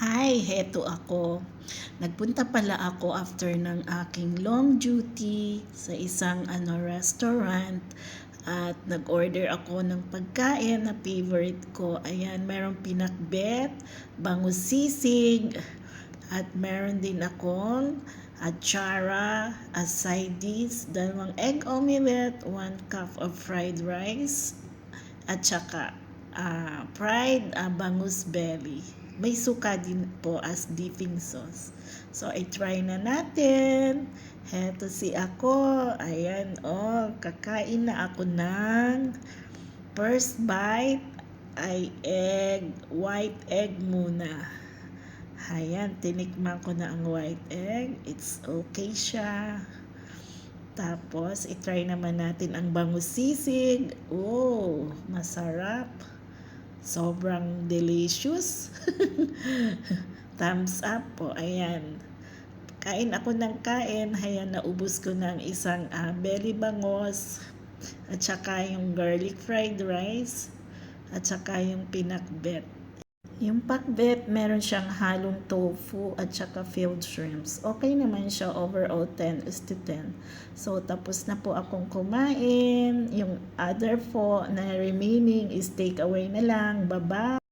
Hi, heto ako. Nagpunta pala ako after ng aking long duty sa isang restaurant at nag-order ako ng pagkain na favorite ko. Ayan, merong pinakbet, bangus sisig, at meron din akong atsara as side dish, dalawang egg omelette, 1 cup of fried rice, at saka fried bangus belly. May suka din po as dipping sauce. So, i-try na natin. Heto si ako. Ayan, kakain na ako ng first bite ay white egg muna. Ayan, tinikman ko na ang white egg. It's okay siya. Tapos, i-try naman natin ang bangus sisig. Oh, masarap. Sobrang delicious. Thumbs up po. Ayan. Kain ako ng kain. Ayan, naubos ko ng isang belly bangus. At saka yung garlic fried rice. At saka yung pinakbet. Yung pakbet, meron siyang halong tofu at saka filled shrimps. Okay naman siya, overall 10:10. So, tapos na po akong kumain. Yung other po na remaining is take away na lang. Bye-bye!